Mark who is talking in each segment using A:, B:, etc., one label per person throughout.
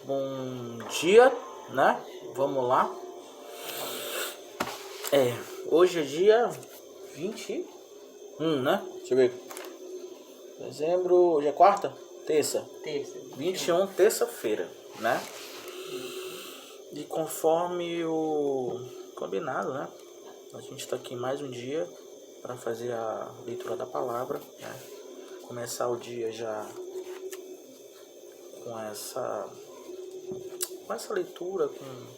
A: Bom dia, né? Vamos lá. Hoje é dia 21, né? Deixa eu ver. Dezembro, hoje é quarta? Terça. 21, terça-feira, né? E conforme o combinado, né? A gente está aqui mais um dia para fazer a leitura da palavra, né? Começar o dia já com essa leitura,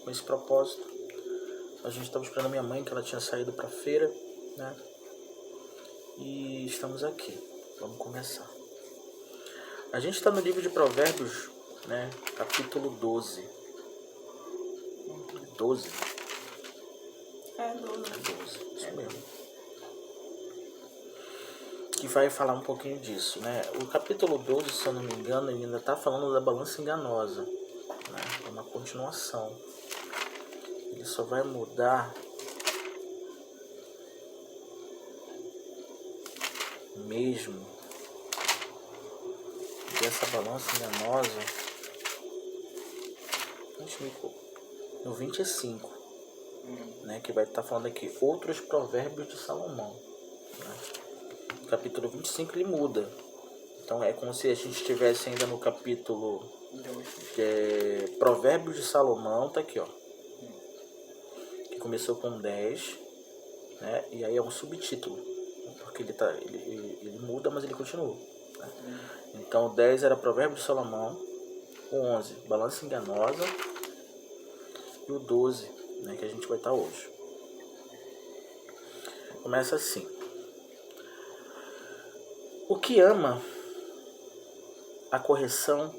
A: com esse propósito. A gente estava esperando a minha mãe, que ela tinha saído para a feira, né? E estamos aqui. Vamos começar. A gente está no livro de Provérbios, né? Capítulo 12. 12?
B: É 12.
A: É 12, isso mesmo. Que vai falar um pouquinho disso, né? O capítulo 12, se eu não me engano, ele ainda está falando da balança enganosa, né? É uma continuação. Ele só vai mudar mesmo dessa balança enganosa no 25, né? Que vai estar falando aqui outros provérbios de Salomão, né? No capítulo 25 ele muda. Então é como se a gente estivesse ainda no capítulo Provérbios de Salomão, tá aqui, ó. Que começou com 10, né? E aí é um subtítulo, porque ele muda, mas ele continua, né? Então o 10 era Provérbios de Salomão, o 11 balança enganosa e o 12, né, que a gente vai estar hoje. Começa assim: o que ama a correção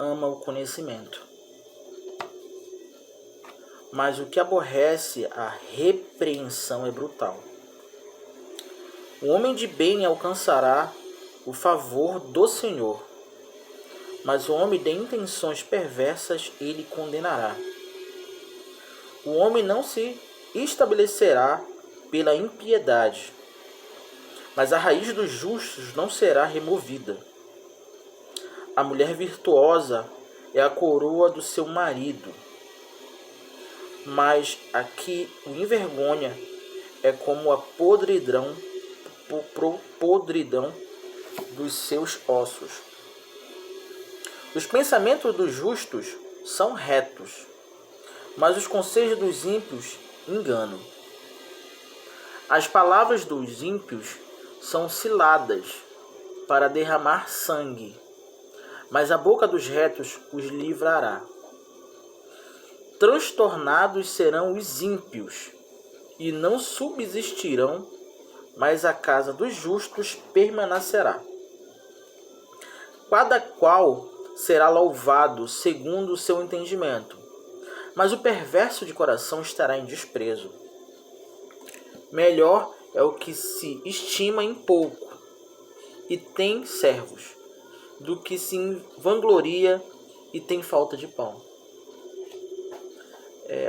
A: ama o conhecimento, mas o que aborrece a repreensão é brutal. O homem de bem alcançará o favor do Senhor, mas o homem de intenções perversas ele condenará. O homem não se estabelecerá pela impiedade, mas a raiz dos justos não será removida. A mulher virtuosa é a coroa do seu marido, mas a que o envergonha é como a podridão dos seus ossos. Os pensamentos dos justos são retos, mas os conselhos dos ímpios enganam. As palavras dos ímpios são ciladas para derramar sangue, mas a boca dos retos os livrará. Transtornados serão os ímpios, e não subsistirão, mas a casa dos justos permanecerá. Cada qual será louvado segundo o seu entendimento, mas o perverso de coração estará em desprezo. Melhor é o que se estima em pouco e tem servos, do que se vangloria e tem falta de pão.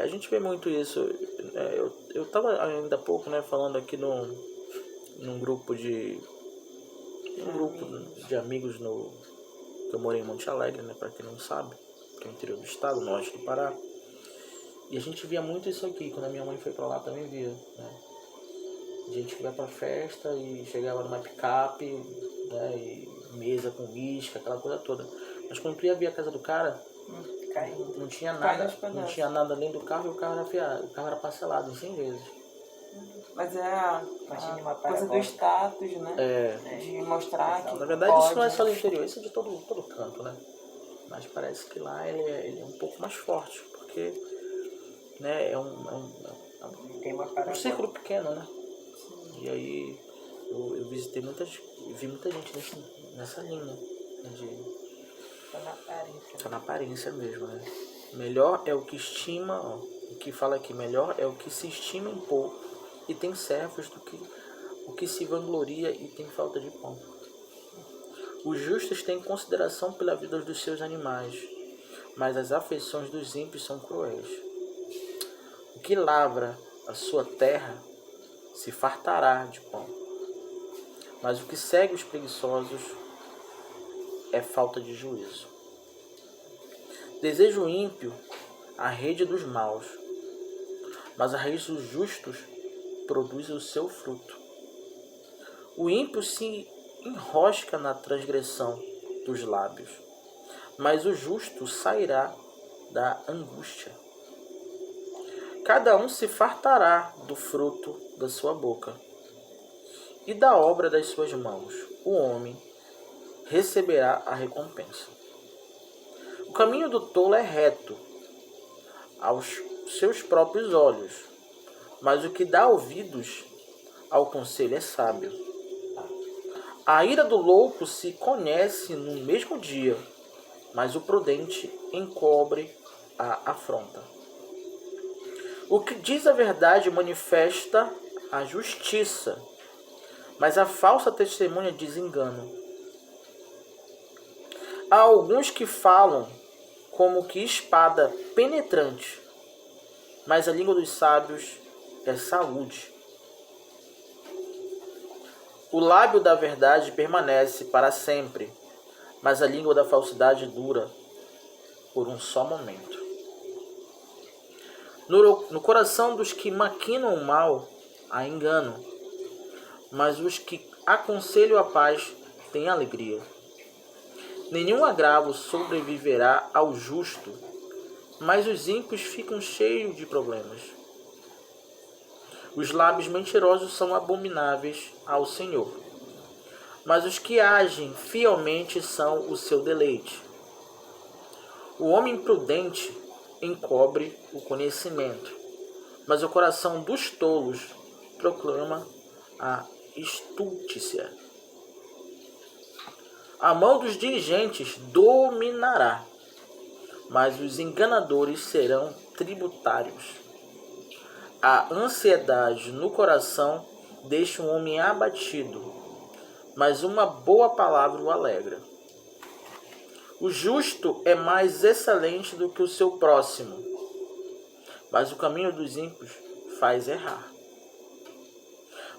A: A gente vê muito isso. Eu estava ainda há pouco, né, falando aqui num grupo de amigos que eu morei em Monte Alegre, né, para quem não sabe, que é o interior do estado, norte do Pará. E a gente via muito isso aqui. Quando a minha mãe foi para lá também via, né? Gente que vai pra festa e chegava numa picape, né, e mesa com uísque, aquela coisa toda. Mas quando tu ia ver a casa do cara, não tinha nada além do carro, e o carro era parcelado em 100 vezes.
B: Mas é a coisa do status, né? De mostrar que
A: Na verdade
B: pode.
A: Isso não é só do interior, isso é de todo canto, né? Mas parece que lá ele é um pouco mais forte, porque, né,
B: Tem uma
A: um círculo pequeno, né? E aí eu vi muita gente nessa linha, né? Tá na aparência mesmo, né? Melhor é o que estima, ó, o que fala aqui, melhor é o que se estima em pouco e tem servos do que o que se vangloria e tem falta de pão. Os justos têm consideração pela vida dos seus animais, mas as afeições dos ímpios são cruéis. O que lavra a sua terra se fartará de pão, mas o que segue os preguiçosos é falta de juízo. Deseja o ímpio a rede dos maus, mas a raiz dos justos produz o seu fruto. O ímpio se enrosca na transgressão dos lábios, mas o justo sairá da angústia. Cada um se fartará do fruto da sua boca, e da obra das suas mãos o homem receberá a recompensa. O caminho do tolo é reto aos seus próprios olhos, mas o que dá ouvidos ao conselho é sábio. A ira do louco se conhece no mesmo dia, mas o prudente encobre a afronta. O que diz a verdade manifesta a justiça, mas a falsa testemunha diz engano. Há alguns que falam como que espada penetrante, mas a língua dos sábios é saúde. O lábio da verdade permanece para sempre, mas a língua da falsidade dura por um só momento. No coração dos que maquinam o mal há engano, mas os que aconselham a paz têm alegria. Nenhum agravo sobreviverá ao justo, mas os ímpios ficam cheios de problemas. Os lábios mentirosos são abomináveis ao Senhor, mas os que agem fielmente são o seu deleite. O homem prudente encobre o conhecimento, mas o coração dos tolos proclama a estultícia. A mão dos diligentes dominará, mas os enganadores serão tributários. A ansiedade no coração deixa um homem abatido, mas uma boa palavra o alegra. O justo é mais excelente do que o seu próximo, mas o caminho dos ímpios faz errar.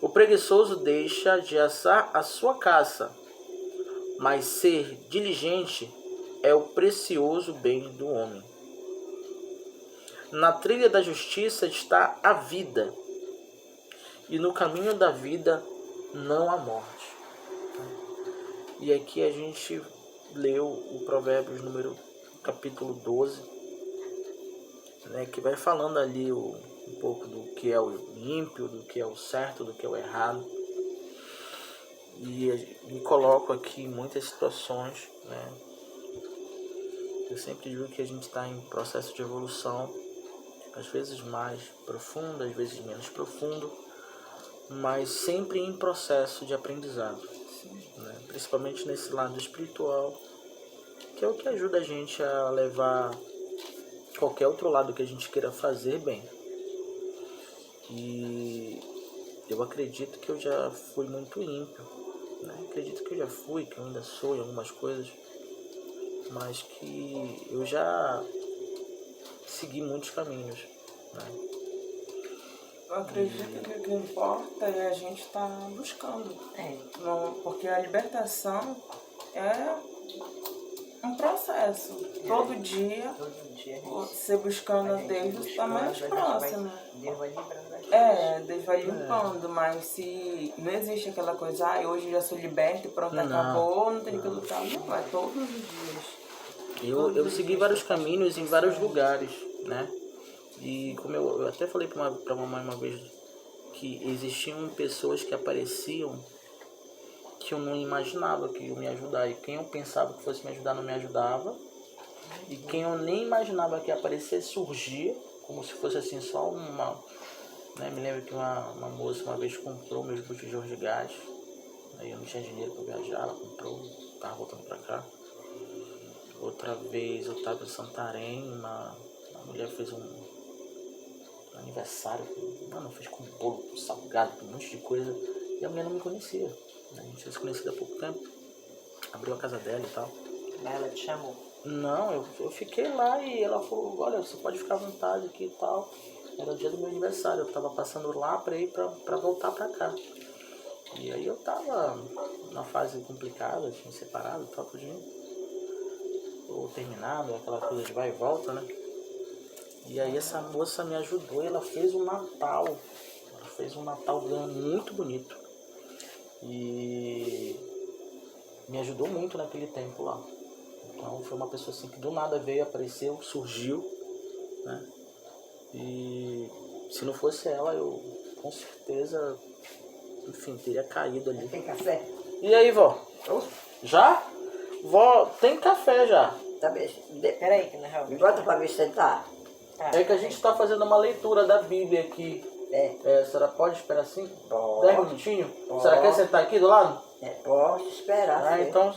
A: O preguiçoso deixa de assar a sua caça, mas ser diligente é o precioso bem do homem. Na trilha da justiça está a vida, e no caminho da vida não há morte. E aqui a gente leu o Provérbios capítulo 12, né, que vai falando ali um pouco do que é o ímpio, do que é o certo, do que é o errado. E me coloco aqui em muitas situações, né? Eu sempre digo que a gente está em processo de evolução, às vezes mais profundo, às vezes menos profundo, mas sempre em processo de aprendizado, né? Principalmente nesse lado espiritual, que é o que ajuda a gente a levar qualquer outro lado que a gente queira fazer bem. E eu acredito que eu já fui muito ímpio, né? Acredito que eu já fui, que eu ainda sou em algumas coisas, mas que eu já segui muitos caminhos, né?
B: Eu acredito que o que importa é a gente estar buscando. Porque a libertação é um processo. Todo dia você buscando a Deus, você está mais próximo.
C: Deus vai livrando as
B: coisas. Deus vai limpando, mas se não existe aquela coisa, hoje eu já sou liberto e pronto, acabou, não tem que lutar. Não, é todos os dias.
A: Eu segui vários caminhos em vários lugares, né? E como eu até falei pra mamãe uma vez, que existiam pessoas que apareciam que eu não imaginava que iam me ajudar. E quem eu pensava que fosse me ajudar não me ajudava. E quem eu nem imaginava que ia aparecer surgia, como se fosse assim só uma... Né? Me lembro que uma moça uma vez comprou meus botijões de gás. Aí eu não tinha dinheiro para viajar, ela comprou, estava voltando para cá. Outra vez eu estava em Santarém, uma mulher fez um aniversário, fez com bolo, com salgado, com um monte de coisa. E a mulher não me conhecia. A gente tinha se conhecido há pouco tempo. Abriu a casa dela e tal.
C: Ela te chamou?
A: Não, eu fiquei lá e ela falou, olha, você pode ficar à vontade aqui e tal. Era o dia do meu aniversário, eu tava passando lá pra ir pra voltar pra cá. E aí eu tava numa fase complicada, tinha separado e tal, tudinho. ou terminado, aquela coisa de vai e volta, né? E aí essa moça me ajudou e ela fez um Natal. Ela fez um Natal muito bonito. E me ajudou muito naquele tempo lá. Então foi uma pessoa assim que do nada veio, apareceu, surgiu, né? E se não fosse ela, eu com certeza, enfim, teria caído ali.
D: Tem café?
A: E aí, vó? Já? Vó, tem café já.
D: Tá bem.
C: Peraí, que na real.
D: Me bota pra me sentar.
A: É que a gente está fazendo uma leitura da Bíblia aqui. A senhora pode esperar assim? 10 minutinhos? A senhora quer sentar aqui do lado?
D: Posso esperar.
A: Ah, então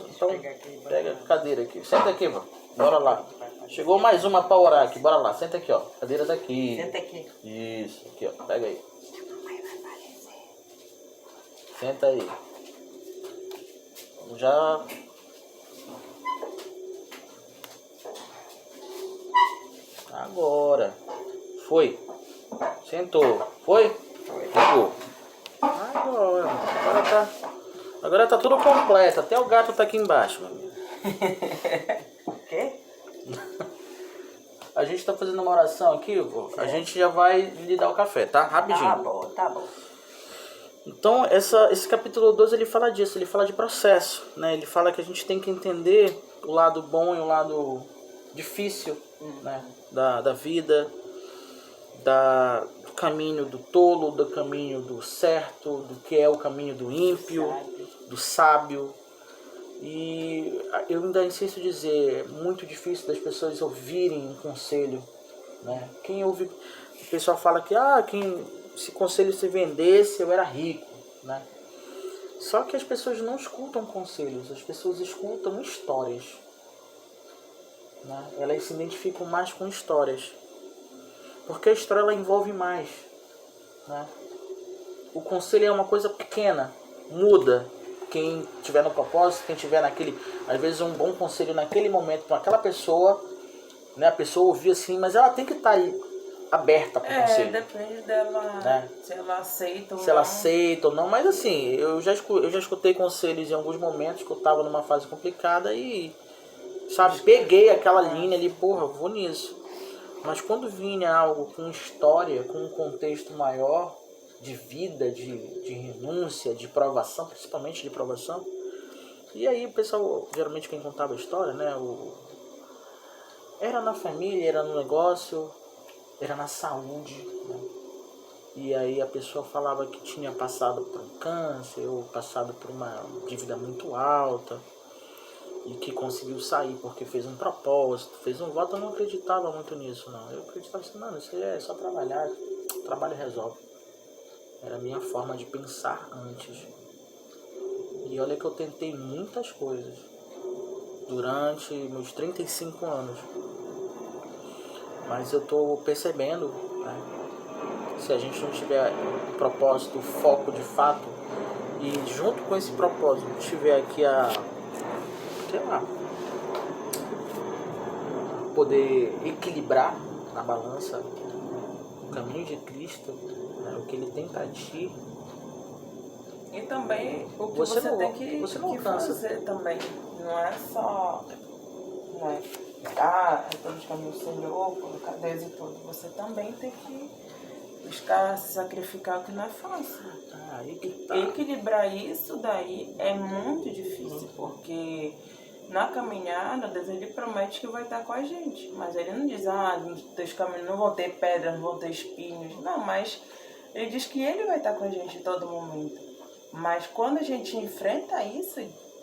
A: pega a cadeira aqui. Senta aqui, vó. Bora lá. Chegou mais uma pra orar aqui. Bora lá. Senta aqui, ó. Cadeira daqui.
C: Senta aqui.
A: Isso. Aqui, ó. Pega aí. Senta aí. Já... Agora. Foi. Sentou. Foi? Ficou. Agora tá tudo completo. Até o gato tá aqui embaixo, meu amigo.
C: O quê?
A: A gente tá fazendo uma oração aqui, vô. A gente já vai lhe dar o café, tá? Rapidinho.
C: Tá bom.
A: Então, esse capítulo 12, ele fala disso. Ele fala de processo, né? Ele fala que a gente tem que entender o lado bom e o lado difícil, né? Da vida, do caminho do tolo, do caminho do certo, do que é o caminho do ímpio, do sábio. E eu ainda insisto em dizer, é muito difícil das pessoas ouvirem um conselho, né? Quem ouve, o pessoal fala que se conselho se vendesse eu era rico, né? Só que as pessoas não escutam conselhos, as pessoas escutam histórias, né? Elas se identificam mais com histórias, porque a história ela envolve mais, né? O conselho é uma coisa pequena, muda. Quem tiver no propósito, quem tiver naquele, às vezes um bom conselho naquele momento para aquela pessoa, né? A pessoa ouvir assim, mas ela tem que estar aberta para o conselho.
B: Depende dela,
A: né?
B: Se ela aceita ou
A: se
B: não.
A: ela aceita ou não, mas assim, eu já escutei conselhos em alguns momentos que eu estava numa fase complicada e, sabe, peguei aquela linha ali, porra, vou nisso. Mas quando vinha algo com história, com um contexto maior, de vida, de renúncia, de provação, principalmente de provação. E aí o pessoal, geralmente quem contava a história, né? Era na família, era no negócio, era na saúde, né? E aí a pessoa falava que tinha passado por um câncer ou passado por uma dívida muito alta e que conseguiu sair porque fez um propósito, fez um voto. Eu não acreditava muito nisso, não. Eu acreditava assim, mano, isso aí é só trabalhar, o trabalho resolve. Era a minha forma de pensar antes. E olha que eu tentei muitas coisas durante meus 35 anos. Mas eu tô percebendo, né? Se a gente não tiver um propósito, foco de fato, e junto com esse propósito tiver aqui poder equilibrar na balança o caminho de Cristo, né, o que Ele tem para ti.
B: E também o que
A: você
B: tem que fazer também. Não é só... Não é... buscar meu Senhor, colocar Deus e tudo. Você também tem que buscar se sacrificar, que não é fácil. Equilibrar isso daí é muito difícil, porque na caminhada, Deus ele promete que vai estar com a gente. Mas ele não diz, nos teus caminhos não vão ter pedras, não vão ter espinhos. Não, mas ele diz que ele vai estar com a gente em todo momento. Mas quando a gente enfrenta isso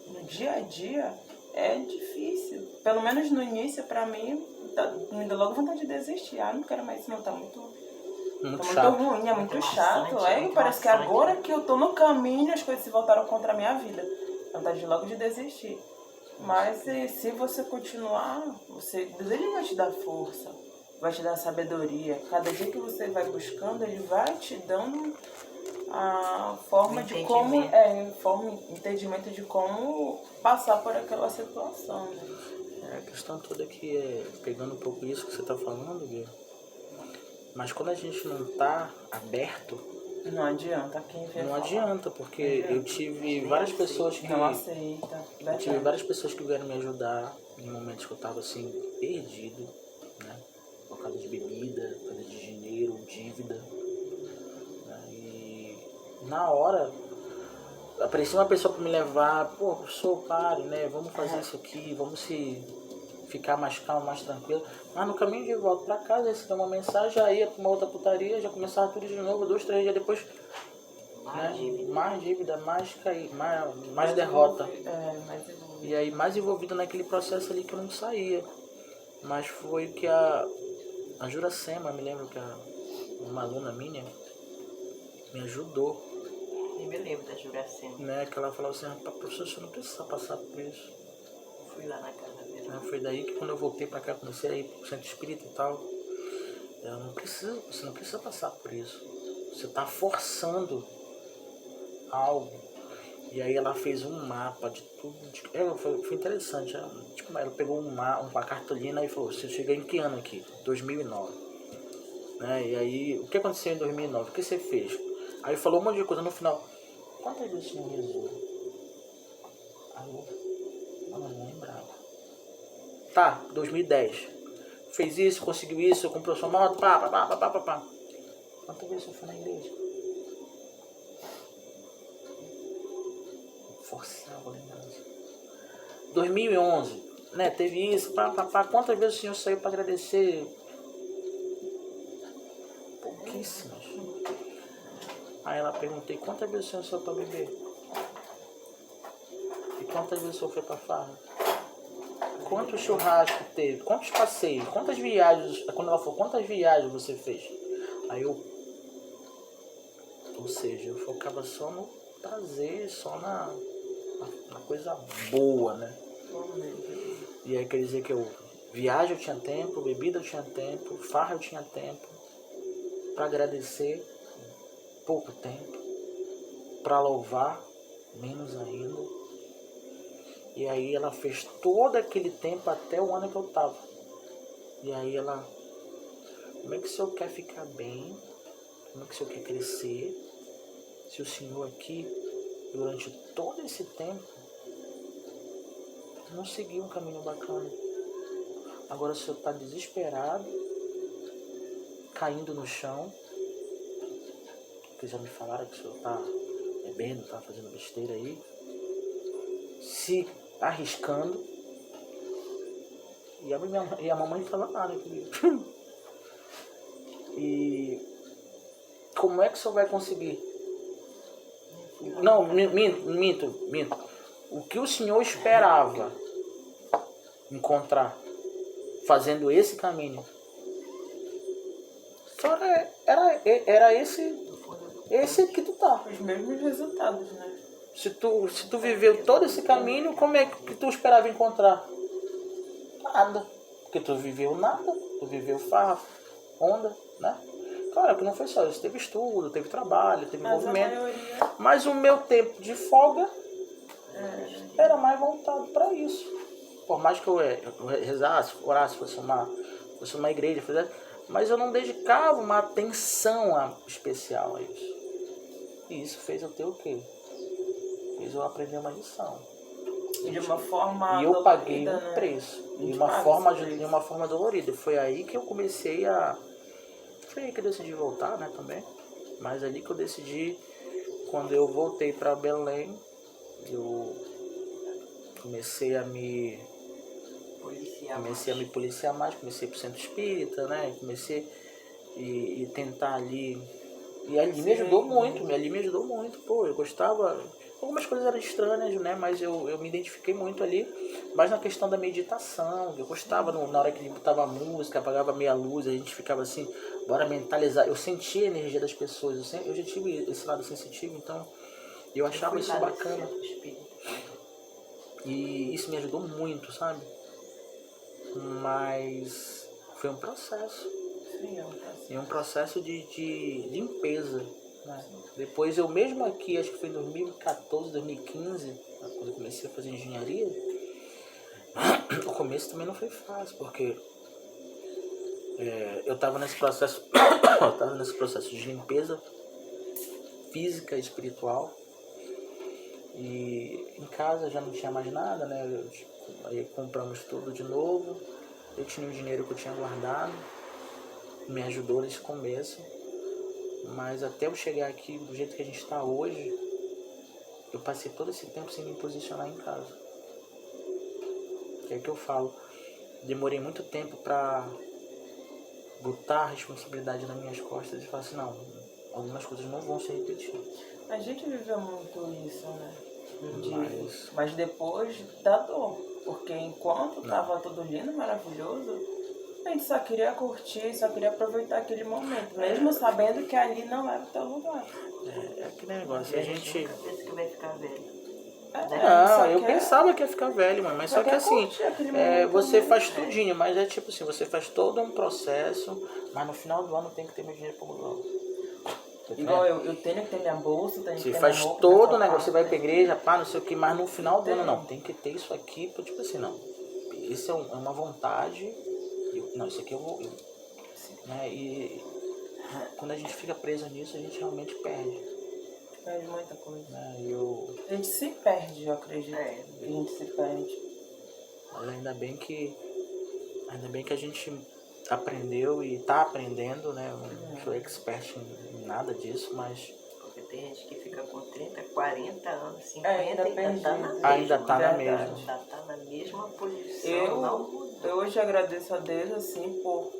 B: no dia a dia, é difícil. Pelo menos no início, pra mim, me deu logo vontade de desistir. Não quero mais isso não, tá muito ruim, é muito chato. Parece que agora que eu tô no caminho, as coisas se voltaram contra a minha vida. Vontade logo de desistir. Mas se você continuar, Deus ele vai te dar força, vai te dar sabedoria. Cada dia que você vai buscando, ele vai te dando a forma de como, entendimento de como passar por aquela situação. Né?
A: A questão toda aqui é, pegando um pouco isso que você está falando, Bia, mas quando a gente não está aberto,
B: não adianta
A: não adianta, porque eu tive várias pessoas que
B: não aceita.
A: Eu tive várias pessoas que vieram me ajudar, em momentos que eu tava assim, perdido, né? Por causa de bebida, por causa de dinheiro, dívida. Né? E na hora, aparecia uma pessoa para me levar, pô, professor, pare, né? Vamos fazer isso aqui, vamos se ficar mais calmo, mais tranquilo. Mas no caminho de volta para casa, eu recebi uma mensagem, já ia para uma outra putaria, já começava tudo de novo, 2, 3 dias depois. Mais dívida, mais derrota.
B: Mais evoluído.
A: E aí mais envolvido naquele processo ali que eu não saía. Mas foi que a Juracema, me lembro que uma aluna minha me ajudou.
C: Eu me lembro da Juracema.
A: Né, que ela falou assim, professor, você não precisa passar por isso.
C: Eu fui lá na casa dela.
A: Foi daí que quando eu voltei pra cá, comecei a ir pro centro espírita e tal. Você não precisa passar por isso. Você tá forçando algo. E aí ela fez um mapa de tudo. Foi interessante. Tipo, ela pegou uma cartolina e falou, você chegou em que ano aqui? 2009. Né? E aí, o que aconteceu em 2009? O que você fez? Aí falou um monte de coisa no final. Quantas vezes você não rezou? Aí eu não lembrava. Tá, 2010. Fez isso, conseguiu isso, comprou sua moto, pá. Quantas vezes você foi na igreja? Forçava a lembrança. 2011, né? Teve isso, Quantas vezes o senhor saiu para agradecer? Pouquíssimas. Aí ela perguntei, quantas vezes o senhor saiu para beber? E quantas vezes o senhor foi para farra? Quantos churrascos teve? Quantos passeios? Quantas viagens? Quando ela falou, quantas viagens você fez? Aí ou seja, eu focava só no prazer, só na coisa boa, né? E aí quer dizer que viagem eu tinha tempo, bebida eu tinha tempo, farra eu tinha tempo, para agradecer, pouco tempo, para louvar, menos ainda. E aí ela fez todo aquele tempo até o ano que eu tava. E aí ela, como é que o senhor quer ficar bem? Como é que o senhor quer crescer? Se o senhor aqui, durante todo esse tempo, não seguiu um caminho bacana. Agora o senhor está desesperado, caindo no chão, porque já me falaram que o senhor está bebendo, está fazendo besteira aí, se arriscando, e a mamãe não fala nada comigo. E como é que o senhor vai conseguir? Não, minto. O que o senhor esperava encontrar fazendo esse caminho? Só era esse que tu tá.
B: Os mesmos resultados, né?
A: Se tu viveu todo esse caminho, como é que tu esperava encontrar? Nada. Porque tu viveu nada, tu viveu farra, onda, né? Claro que não foi só isso, teve estudo, teve trabalho, teve envolvimento. Mas o meu tempo de folga era mais voltado para isso. Por mais que eu rezasse, orasse, fosse uma igreja, mas eu não dedicava uma atenção especial a isso. E isso fez eu ter o quê? Fez eu aprender uma lição.
B: De uma forma
A: e eu paguei um
B: né?
A: preço. De uma forma dolorida. Foi aí que eu comecei a... Foi aí que eu decidi voltar, né, também. Mas ali que eu decidi, quando eu voltei para Belém, eu comecei a me policiar mais, comecei pro centro espírita, né, comecei e tentar ali, e ali me ajudou muito, pô, eu gostava, algumas coisas eram estranhas, né, mas eu me identifiquei muito ali, mas na questão da meditação, eu gostava na hora que ele botava a música, apagava meia luz, a gente ficava assim, bora mentalizar, eu sentia a energia das pessoas, eu já tive esse lado sensitivo, então eu achava isso bacana. E isso me ajudou muito, sabe? Mas foi um processo.
B: Sim, é um processo.
A: E um processo de limpeza, né? Depois eu mesmo aqui, acho que foi em 2014, 2015, quando eu comecei a fazer engenharia, o começo também não foi fácil, porque eu estava nesse processo de limpeza física e espiritual. E em casa já não tinha mais nada, né? Aí compramos tudo de novo. Eu tinha um dinheiro que eu tinha guardado. Me ajudou nesse começo. Mas até eu chegar aqui do jeito que a gente está hoje, eu passei todo esse tempo sem me posicionar em casa. Que é que eu falo. Demorei muito tempo para botar a responsabilidade nas minhas costas e falar assim, não, algumas coisas não vão se repetir.
B: A gente viveu muito isso, né?
A: Mas
B: Mas depois dá dor. Porque enquanto tava tudo lindo, maravilhoso, a gente só queria curtir, só queria aproveitar aquele momento. Mesmo sabendo que ali não era o teu lugar.
A: é aquele negócio, a gente...
C: Nunca pensa que vai ficar velho.
A: Não, eu pensava que ia ficar velho, mãe, mas só que assim, você faz tudinho, mas é tipo assim, você faz todo um processo, mas no final do ano tem que ter meu dinheiro pro Google.
B: Igual eu tenho que ter minha bolsa, tenho que ter
A: Você faz
B: minha roupa,
A: todo o negócio, você vai pra igreja, pá, não sei o que, mas no final do ano não, tem que ter isso aqui, tipo assim, não. Isso é uma vontade, não, isso aqui eu vou, né, e quando a gente fica preso nisso, a gente realmente perde.
B: Perde muita coisa.
A: Né,
B: a gente se perde, eu acredito. A gente se perde.
A: Mas ainda bem que a gente aprendeu e tá aprendendo, né? Eu não sou expert em nada disso, mas...
C: Porque tem gente que fica com 30, 40 anos, 50
B: ainda
A: Ainda tá na mesma.
C: Ainda tá na mesma posição.
B: Eu hoje agradeço a Deus, assim, por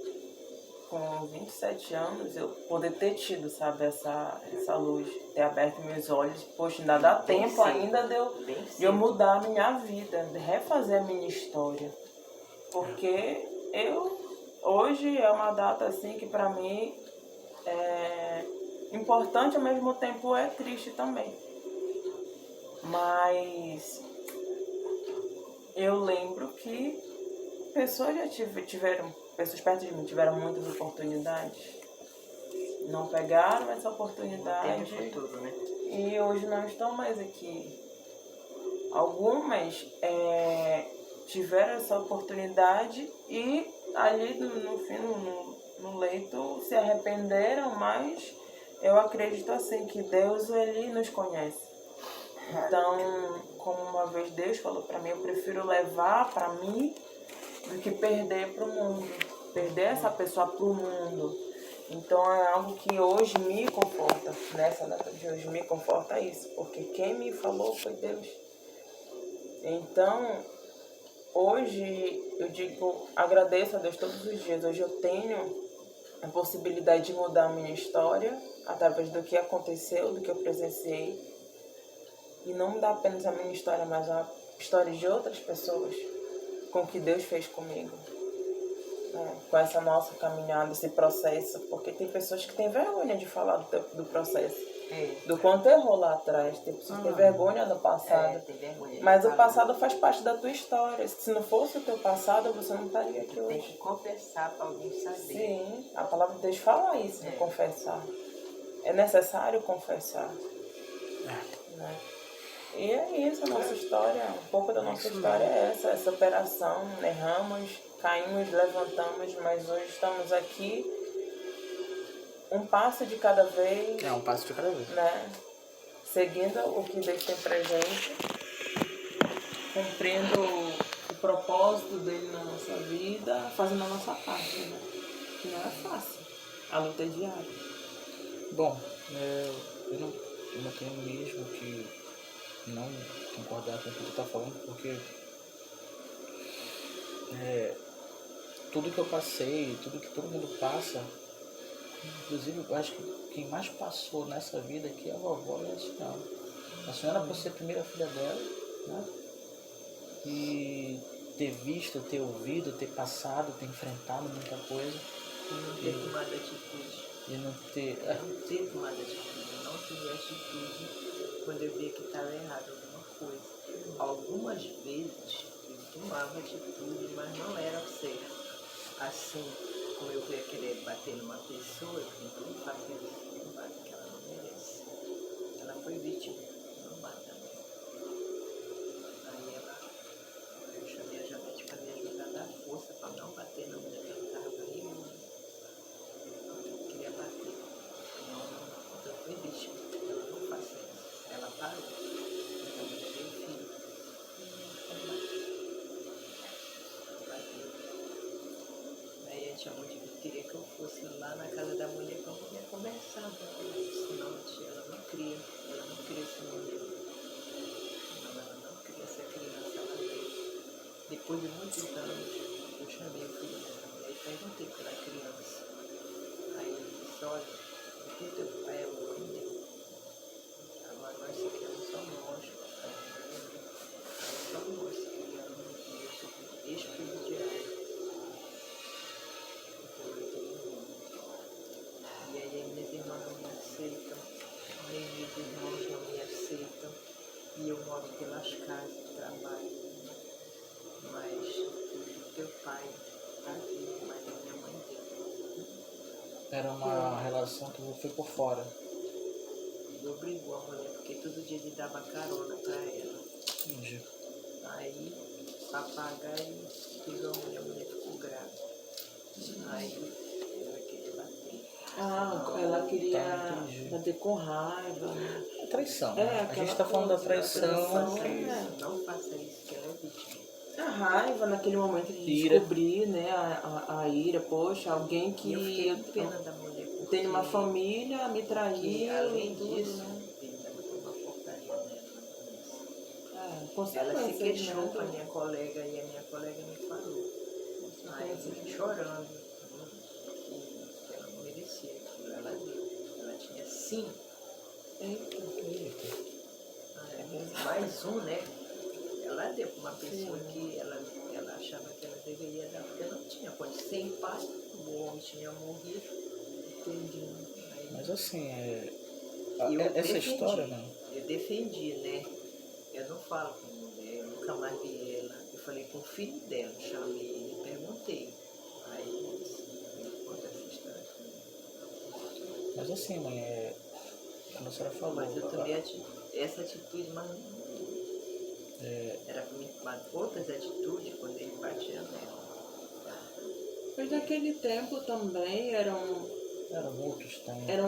B: com 27 anos eu poder ter tido, sabe, essa luz, ter aberto meus olhos. Poxa, ainda dá tempo ainda de eu mudar a minha vida, de refazer a minha história. Porque hoje é uma data assim que pra mim é importante, ao mesmo tempo é triste também. Mas eu lembro que pessoas já tiveram, pessoas perto de mim tiveram muitas oportunidades, não pegaram essa oportunidade
C: Futuro, né?
B: e hoje não estão mais aqui. Algumas tiveram essa oportunidade e ali no fim, no leito, se arrependeram, mas eu acredito assim que Deus, ele nos conhece. Então, como uma vez Deus falou para mim, eu prefiro levar para mim do que perder para o mundo, perder essa pessoa para o mundo. Então é algo que hoje me conforta, nessa data de hoje me conforta isso, porque quem me falou foi Deus. Então, hoje eu digo, agradeço a Deus todos os dias. Hoje eu tenho a possibilidade de mudar a minha história através do que aconteceu, do que eu presenciei. E não dá apenas a minha história, mas a história de outras pessoas, com o que Deus fez comigo. Com essa nossa caminhada, esse processo. Porque tem pessoas que têm vergonha de falar do processo. Do quanto errou lá atrás. Tem pessoas que têm vergonha do passado. Mas o passado faz parte da tua história. Se não fosse o teu passado, você não estaria aqui hoje.
C: Tem que confessar para alguém saber.
B: Sim, a palavra de Deus fala isso, de confessar. É necessário confessar. Né? E é isso, a nossa história, um pouco da nossa história é essa operação, erramos, caímos, levantamos, mas hoje estamos aqui, um passo de cada vez.
A: Um passo de cada vez.
B: Né? Seguindo o que Deus tem pra gente, cumprindo o propósito dele na nossa vida, fazendo a nossa parte, né? Que não é fácil, a luta é diária.
A: Bom, eu não tenho mesmo que não concordar com o que tu está falando, porque tudo que eu passei, tudo que todo mundo passa, inclusive eu acho que quem mais passou nessa vida aqui é a vovó e a senhora. A senhora por ser a primeira filha dela, né? E ter visto, ter ouvido, ter passado, ter enfrentado muita coisa.
C: E não ter tomado atitude.
A: E não ter...
C: Não ter tomado atitude, não ter atitude quando eu via que estava errado alguma coisa. Algumas vezes eu tomava atitude, mas não era certo. Assim, como eu ia querer bater numa pessoa, então eu faço isso, não bate, que ela não merece. Ela foi vítima, não bata. Aí eu chamei a Janete para me ajudar a dar força para não bater na mulher que ela estava aí. Eu queria bater. Não, eu fui vítima, ela não faz isso. Ela parou. Então, eu dei o filho. realmente a mulher queria que eu fosse lá na casa da mulher com a mulher conversar, senão ela não queria esse modelo. Não, ela não queria essa criança, ela veio. Depois de muitos anos, eu chamei o filho dessa mulher e perguntei pela criança. Aí ele disse, olha, o que teu pai é o mãe dele? Agora nós se criamos só nós, papai e mamãe. Só nós se criamos, eu sou ex-presidiário. E aí minhas irmãs não me aceitam, nem meus irmãos não me aceitam. E eu moro pelas casas de trabalho. Mas o teu pai está vivo, mas a minha mãe dele.
A: Era uma relação que foi por fora.
C: Ele obrigou a mulher, porque todo dia ele dava carona para ela.
A: Entendi.
C: Aí, para pagar, ele pegou a mulher ficou grávida. Aí, ela queria bater.
B: Ela queria
A: Tá, entendi.
B: bater com raiva.
A: É traição.
B: É,
A: Né? A
B: aquela
A: gente tá falando da
B: coisa,
A: traição.
C: Não faça isso, que ela é vítima.
B: A raiva naquele momento de
A: Ira.
B: descobrir, né, a ira, poxa, alguém que
C: E eu fiquei com pena da mulher.
B: tem uma família, me
C: E
B: traiu,
C: além
B: tudo,
C: disso,
B: né?
C: ele ainda botou uma porcaria nela.
B: É,
C: Ela
B: consequências,
C: se queixou
B: né?
C: com a minha colega e a minha colega me falou. Aí, chorando, que ela não merecia aquilo, ela deu. Ela tinha 5.
B: Eita.
C: Mais um, né? Ela deu para uma pessoa que ela achava que ela deveria dar, porque não tinha condição. Sem pai, o homem tinha morrido. Entendi. Aí,
A: Mas assim,
C: defendi,
A: essa história, não.
C: Eu defendi, né? Eu não falo com mulher, eu nunca mais vi ela. Eu falei com o filho dela, chamei ele e perguntei. Aí ele conta essa história comigo.
A: Mas assim, mãe, como a senhora falou.
C: Mas eu tomei essa atitude, mas era para mim tomar outras atitudes quando ele batia nela.
B: Mas naquele tempo também eram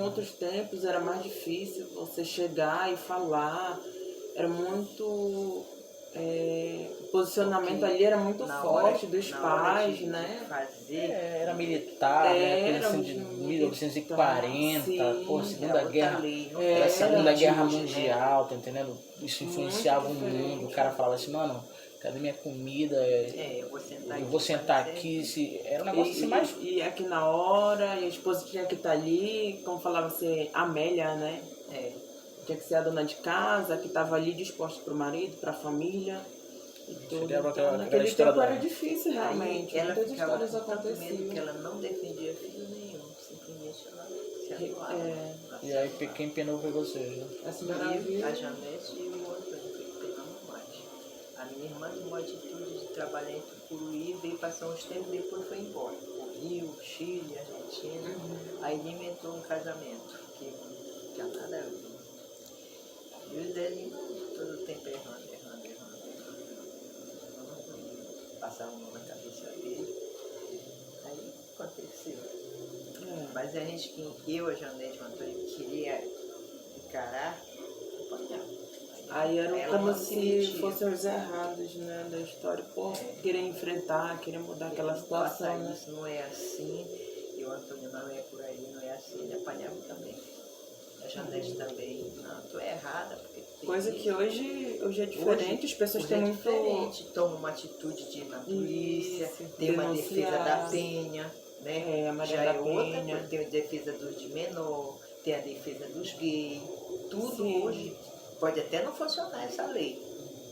B: outros tempos, era mais difícil você chegar e falar, era muito. O posicionamento
C: Porque
B: ali era muito
C: na
B: forte
C: hora-
B: dos
C: na
B: pais,
C: hora de
B: né?
C: Fazer,
A: Era militar, né?
B: Era
A: Coisa assim de
B: militar,
A: 1940,
B: sim.
A: pô,
C: era
A: Segunda
C: outra
A: Guerra.
C: lei, não
A: Era a
C: era
A: Segunda
C: lei de
A: Guerra
C: hoje, né?
A: Mundial, tá entendendo? Isso influenciava o
B: diferente.
A: mundo. O cara falava assim, mano, cadê minha comida?
C: Eu vou sentar
A: Eu
C: aqui.
A: vou sentar
C: pra
A: aqui.
C: dizer.
A: Era um negócio assim mais.
B: E aqui na hora, e a esposa tinha que estar ali, como falava ser Amélia, né? Tinha que ser a dona de casa, que estava ali disposta para o marido, para a família e tudo.
A: Chegava
B: Então,
A: aquela
B: naquele
A: história
B: tempo era
A: da-
B: difícil realmente,
C: Ela
B: muitas
C: ficava
B: histórias
C: com tanto medo que
B: aconteciam.
C: ela não defendia filho nenhum, simplesmente ela se atuava.
A: E aí quem penou foi vocês, né?
B: A senhora
C: Eu,
B: viu?
C: a Janete e o outro que penamos mais. A minha irmã tomou a atitude de trabalhar em Tucuruí, veio passar uns tempos, depois foi embora. O Rio, Chile, Argentina. Aí ele inventou um casamento, que não tinha nada a ver. E o dele todo o tempo errando. Passava a mão na cabeça dele. Aí aconteceu. Mas a gente, a Janete, o Antônio, queria encarar, apanhava.
B: Aí eram
C: Ela
B: como
C: não se
B: se
C: metia.
B: fossem os errados, né, da história. Pô, querer enfrentar, querer mudar aquela situação,
C: Passar
B: né?
C: isso não é assim, e o Antônio não é por aí, não é assim, ele apanhava também. A Janete também, não, tu é errada, porque tu tem
B: Coisa que hoje é diferente, as pessoas
C: hoje
B: têm
C: é
B: muito...
C: diferente, toma uma atitude de ir na polícia,
B: Isso,
C: tem uma
B: denunciar.
C: defesa da Penha, né?
B: A Maria
C: Já
B: da
C: é outra
B: Penha.
C: coisa, tem a defesa dos de menor, tem a defesa dos gays, tudo
B: Sim.
C: hoje. Pode até não funcionar essa lei,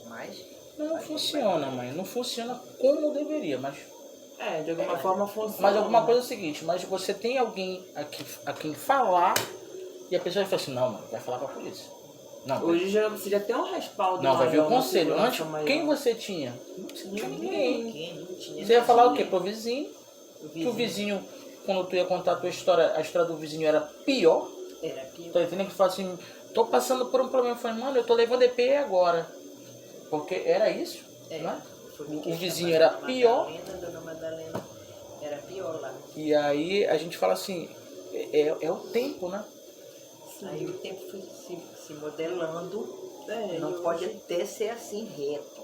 C: mas...
A: Não funciona, mãe. Não funciona como deveria, mas.
B: De alguma forma funciona.
A: Mas alguma coisa é o seguinte, mas você tem alguém a quem falar e a pessoa vai falar assim, não, mano, vai falar pra polícia. Não,
B: Hoje você já tem um respaldo
A: não, vai ver
B: maior,
A: o
B: uma
A: conselho.
B: segurança
A: Antes,
B: maior.
A: quem você tinha? Você não tinha ninguém.
C: Ninguém, não tinha
A: Você ia falar o quê?
C: ninguém.
A: Pro vizinho? Que o vizinho, quando tu ia contar a tua história, a história do vizinho era pior.
C: Era pior.
A: Tá entendendo? Que fala assim, tô passando por um problema. Eu falei, mano, eu tô levando EPI agora. Porque era isso, né? O vizinho era pior.
C: Dona Madalena era pior lá.
A: E aí a gente fala assim, é o tempo, né?
C: Aí o tempo foi se modelando. Não
B: eu
C: pode
B: acho-
C: até ser assim reto.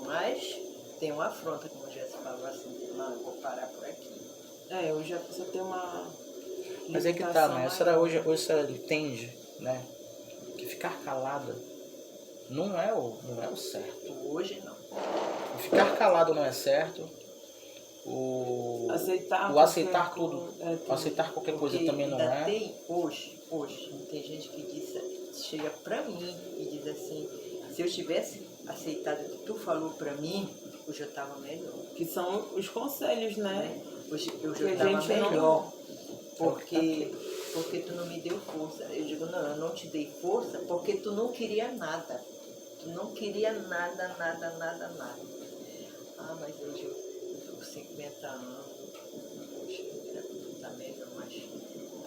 C: Mas tem uma afronta, como já se falou assim, não, eu vou parar por aqui.
B: Hoje a pessoa tem uma.
A: Mas é que tá, né? A senhora hoje a senhora entende, né? Que ficar calada não é o certo.
C: Hoje não.
A: O ficar calado não é certo. O aceitar tudo. Aceitar qualquer coisa também não é.
C: Tem hoje, tem gente que chega pra mim e diz assim, se eu tivesse aceitado o que tu falou pra mim, hoje eu tava melhor.
B: Que são os conselhos, né?
C: Hoje eu
B: Que a
C: já tava
B: gente
C: melhor. Porque tu não me deu força. Eu digo, não, eu não te dei força porque tu não queria nada. Tu não queria nada. Ah, mas hoje eu tô com 50 anos, poxa, tu tá melhor, mas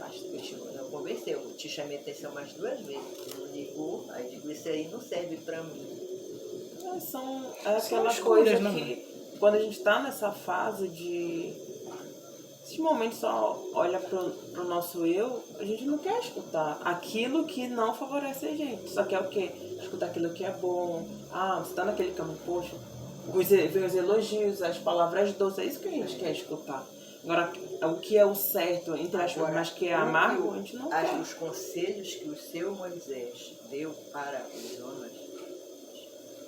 C: acho que eu conversei, eu te chamei a atenção mais 2 vezes, tu não ligou, aí digo, isso aí não serve pra mim.
B: É aquela coisa que quando a gente tá nessa fase de esses momentos só olha pro nosso eu, a gente não quer escutar aquilo que não favorece a gente. Só quer o quê? Escutar aquilo que é bom. Ah, você tá naquele caminho, poxa, vem os elogios, as palavras doces, é isso que a gente quer escutar. Agora, o que é o certo, entre aspas, mas que é amargo, a gente não quer.
C: Os conselhos que o seu Moisés deu para os Jonas,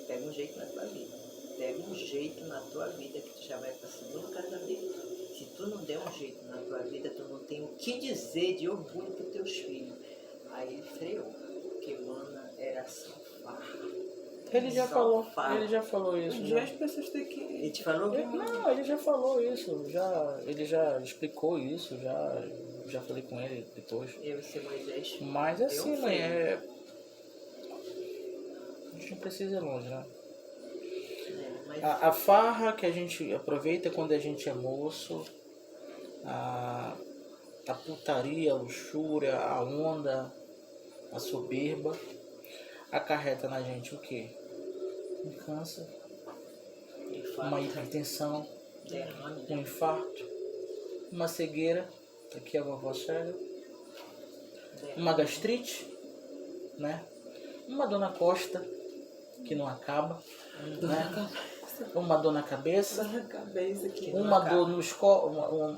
C: pega um jeito na tua vida. Pega um jeito na tua vida que tu já vai para o segundo casamento. Se tu não der um jeito na tua vida, tu não tem o que dizer de orgulho para os teus filhos. Aí ele freou, porque Mana era safada.
A: Ele já falou isso.
B: Um dia as pessoas têm que...
C: Ele te falou?
A: Não, ele já falou isso. Ele já explicou isso. Já falei com ele depois.
C: Eu e seu Moisés.
A: Mas assim, mãe, a gente não precisa ir longe, né? A farra que a gente aproveita quando a gente é moço, a putaria, a luxúria, a onda, a soberba, acarreta na gente o quê? Um câncer, uma hipertensão, um infarto, uma cegueira, aqui a vovó cega, uma gastrite, né? Uma dor na costa, que não acaba, né? Uma dor na cabeça, uma dor no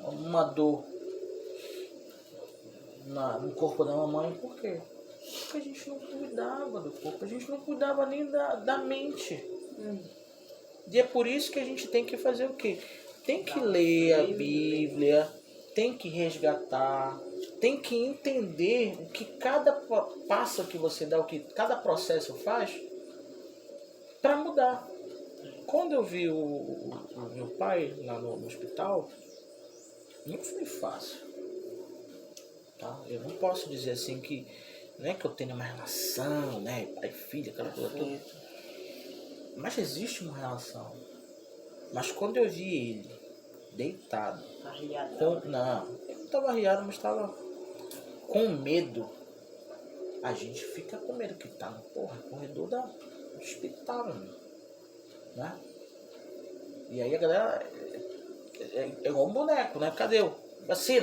A: uma dor no corpo da mamãe. Por quê? Porque a gente não cuidava do corpo, a gente não cuidava nem da mente. E é por isso que a gente tem que fazer o quê? Tem que ler a Bíblia, tem que resgatar, tem que entender o que cada passo que você dá, o que cada processo faz para mudar. Quando eu vi o meu pai lá no hospital, não foi fácil. Tá? Eu não posso dizer assim que não é que eu tenha uma relação, né, pai e filha, aquela coisa toda. Mas existe uma relação. Mas quando eu vi ele deitado, não, eu não estava arriado, mas estava com medo. A gente fica com medo que tá no corredor do hospital, né? E aí a galera é igual um boneco, né? Cadê o vacina?